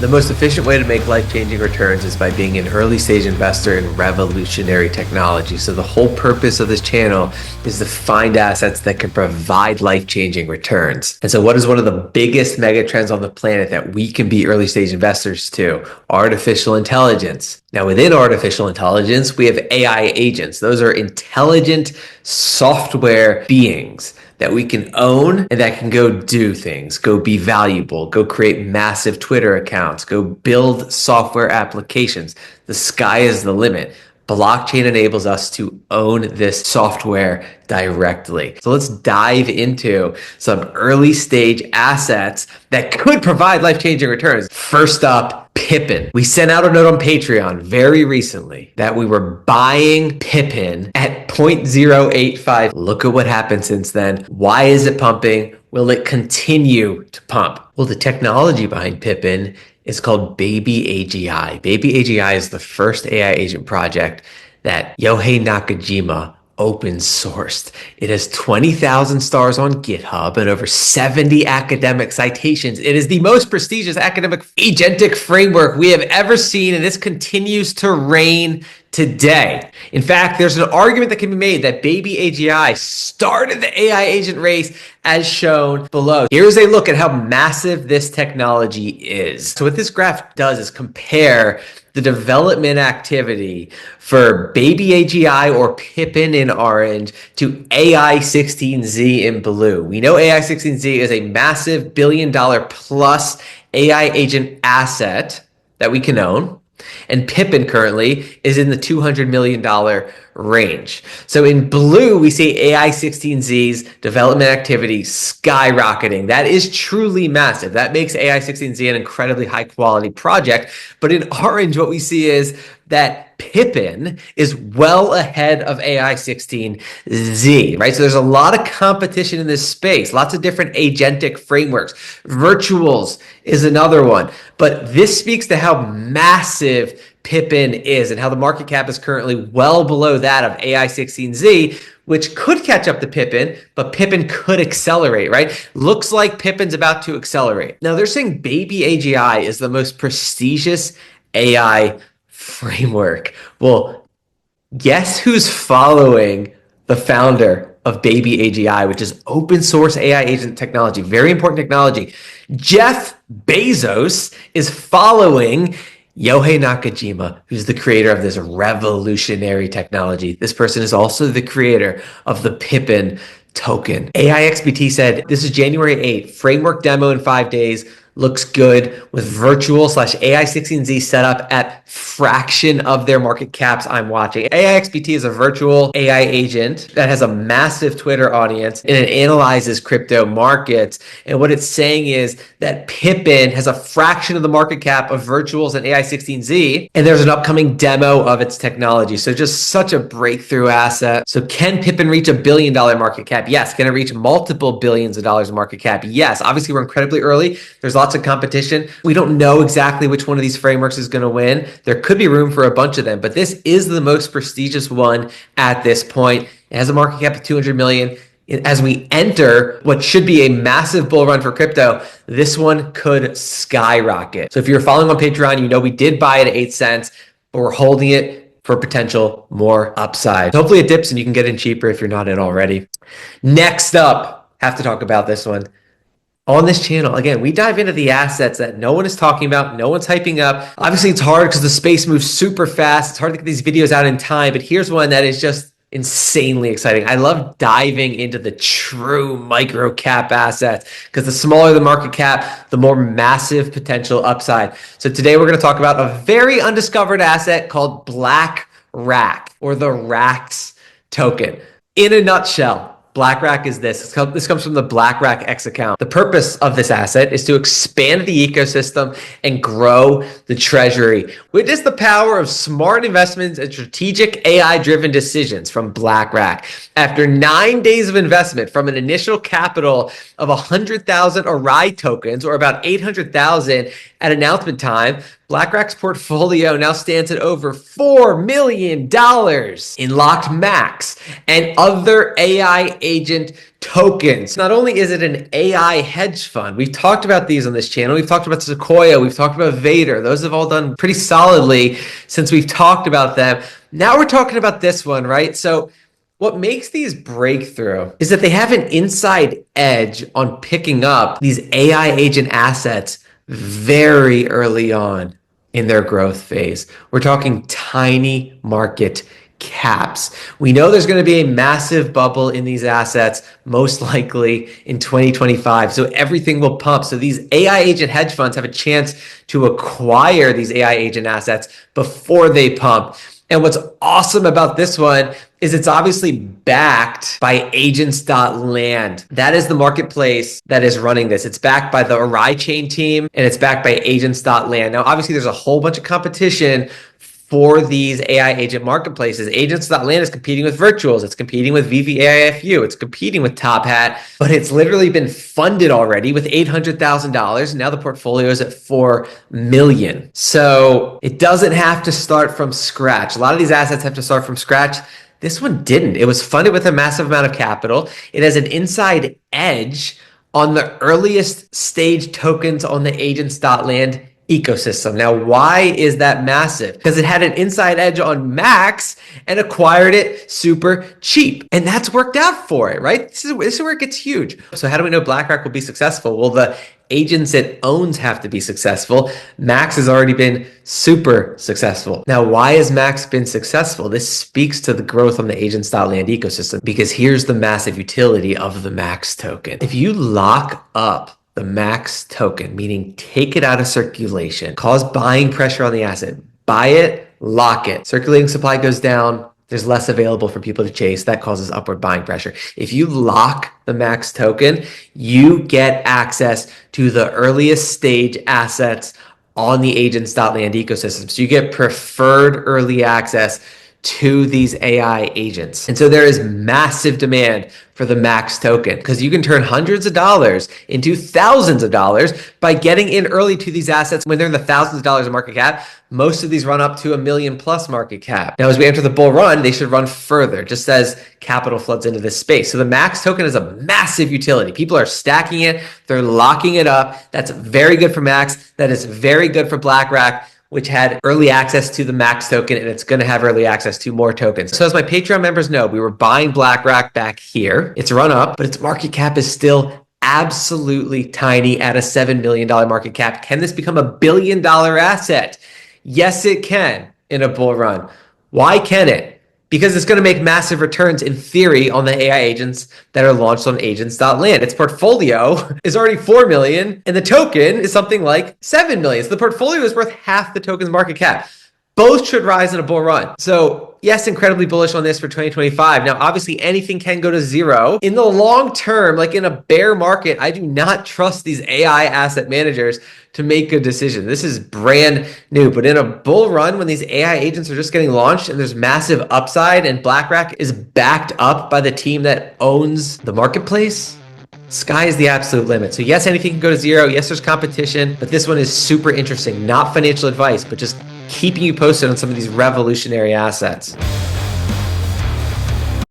The most efficient way to make life-changing returns is by being an early-stage investor in revolutionary technology. So the whole purpose of this channel is to find assets that can provide life-changing returns. And so what is one of the biggest mega trends on the planet that we can be early-stage investors to? Artificial intelligence. Now, within artificial intelligence, we have AI agents. Those are intelligent software beings that we can own and that can go do things, go be valuable, go create massive Twitter accounts, go build software applications. The sky is the limit. Blockchain enables us to own this software directly. So let's dive into some early stage assets that could provide life-changing returns. First up, Pippen. We sent out a note on Patreon very recently that we were buying Pippen at 0.085. Look at what happened since then. Why is it pumping? Will it continue to pump? Well, the technology behind Pippen is called Baby AGI. Baby AGI is the first AI agent project that Yohei Nakajima open sourced. It has 20,000 stars on GitHub and over 70 academic citations. It is the most prestigious academic agentic framework we have ever seen, and this continues to reign today. In fact, there's an argument that can be made that Baby AGI started the AI agent race as shown below. Here's a look at how massive this technology is. So what this graph does is compare the development activity for Baby AGI or Pippen in orange to AI-16Z in blue. We know AI-16Z is a massive billion-dollar plus AI agent asset that we can own. And Pippen currently is in the $200 million range. So in blue, we see AI-16Z's development activity skyrocketing. That is truly massive. That makes AI-16Z an incredibly high quality project. But in orange, what we see is that Pippen is well ahead of AI-16Z, right? So there's a lot of competition in this space, lots of different agentic frameworks. Virtuals is another one. But this speaks to how massive Pippen is and how the market cap is currently well below that of AI-16Z, which could catch up to Pippen, but Pippen could accelerate, right? Looks like Pippen's about to accelerate. Now, they're saying Baby AGI is the most prestigious AI framework. Well, guess who's following the founder of Baby AGI, which is open source AI agent technology, very important technology. Jeff Bezos is following Yohei Nakajima, who's the creator of this revolutionary technology. This person is also the creator of the Pippen token. AIXBT said, this is January 8th, framework demo in 5 days. Looks good with virtual / AI-16Z set up at fraction of their market caps I'm watching. AIXBT is a virtual AI agent that has a massive Twitter audience and it analyzes crypto markets. And what it's saying is that Pippen has a fraction of the market cap of virtuals and AI-16Z, and there's an upcoming demo of its technology. So just such a breakthrough asset. So can Pippen reach $1 billion market cap? Yes. Can it reach multiple billions of dollars in market cap? Yes. Obviously, we're incredibly early. There's lots of competition. We don't know exactly which one of these frameworks is going to win. There could be room for a bunch of them, but this is the most prestigious one at this point. It has a market cap of 200 million. As we enter what should be a massive bull run for crypto, this one could skyrocket. So if you're following on Patreon, you know we did buy it at 8 cents, but we're holding it for potential more upside. Hopefully it dips and you can get in cheaper if you're not in already. Next up, have to talk about this one. On this channel, again, we dive into the assets that no one is talking about, no one's hyping up. Obviously, it's hard because the space moves super fast. It's hard to get these videos out in time, but here's one that is just insanely exciting. I love diving into the true micro cap assets because the smaller the market cap, the more massive potential upside. So today we're going to talk about a very undiscovered asset called BlackRack, or the RACKS token. In a nutshell, BlackRack is this. This comes from the BlackRack X account. The purpose of this asset is to expand the ecosystem and grow the treasury. Witness the power of smart investments and strategic AI-driven decisions from BlackRack. After 9 days of investment from an initial capital of 100,000 ARI tokens, or about 800,000 at announcement time, BlackRack's portfolio now stands at over $4 million in locked max and other AI agent tokens. Not only is it an AI hedge fund, we've talked about these on this channel. We've talked about Sequoia. We've talked about Vader. Those have all done pretty solidly since we've talked about them. Now we're talking about this one, right? So what makes these breakthrough is that they have an inside edge on picking up these AI agent assets very early on in their growth phase. We're talking tiny market caps. We know there's going to be a massive bubble in these assets, most likely in 2025. So everything will pump. So these AI agent hedge funds have a chance to acquire these AI agent assets before they pump. And what's awesome about this one is it's obviously backed by Agents.Land. That is the marketplace that is running this. It's backed by the Arai chain team, and it's backed by Agents.Land. Now, obviously, there's a whole bunch of competition for these AI agent marketplaces. Agents.Land is competing with Virtuals. It's competing with VVAIFU. It's competing with Top Hat, but it's literally been funded already with $800,000. And now the portfolio is at $4 million. So it doesn't have to start from scratch. A lot of these assets have to start from scratch. This one didn't. It was funded with a massive amount of capital. It has an inside edge on the earliest stage tokens on the Agents.Land ecosystem. Now, why is that massive? Because it had an inside edge on Max and acquired it super cheap. And that's worked out for it, right? This is where it gets huge. So how do we know BlackRack will be successful? Well, the agents it owns have to be successful. Max has already been super successful. Now, why has Max been successful? This speaks to the growth on the Agents.Land ecosystem, because here's the massive utility of the Max token. If you lock up the Max token, meaning take it out of circulation, cause buying pressure on the asset, buy it, lock it. Circulating supply goes down, there's less available for people to chase. That causes upward buying pressure. If you lock the Max token, you get access to the earliest stage assets on the Agents.Land ecosystem. So you get preferred early access to these AI agents. And so there is massive demand for the Max token, because you can turn hundreds of dollars into thousands of dollars by getting in early to these assets when they're in the thousands of dollars of market cap. Most of these run up to $1 million+ market cap. Now, as we enter the bull run, they should run further, just as capital floods into this space. So the Max token is a massive utility. People are stacking it. They're locking it up. That's very good for Max. That is very good for BlackRack, which had early access to the Max token, and it's going to have early access to more tokens. So as my Patreon members know, we were buying BlackRack back here. It's run up, but its market cap is still absolutely tiny at a $7 million market cap. Can this become a $1 billion asset? Yes, it can in a bull run. Why can it? Because it's going to make massive returns in theory on the AI agents that are launched on Agents.Land. Its portfolio is already $4 million, and the token is something like $7 million. So the portfolio is worth half the token's market cap. Both should rise in a bull run. So yes, incredibly bullish on this for 2025. Now, obviously, anything can go to zero. In the long term, like in a bear market, I do not trust these AI asset managers to make good decisions. This is brand new. But in a bull run, when these AI agents are just getting launched and there's massive upside and BlackRack is backed up by the team that owns the marketplace, sky is the absolute limit. So yes, anything can go to zero. Yes, there's competition, but this one is super interesting. Not financial advice, but just keeping you posted on some of these revolutionary assets.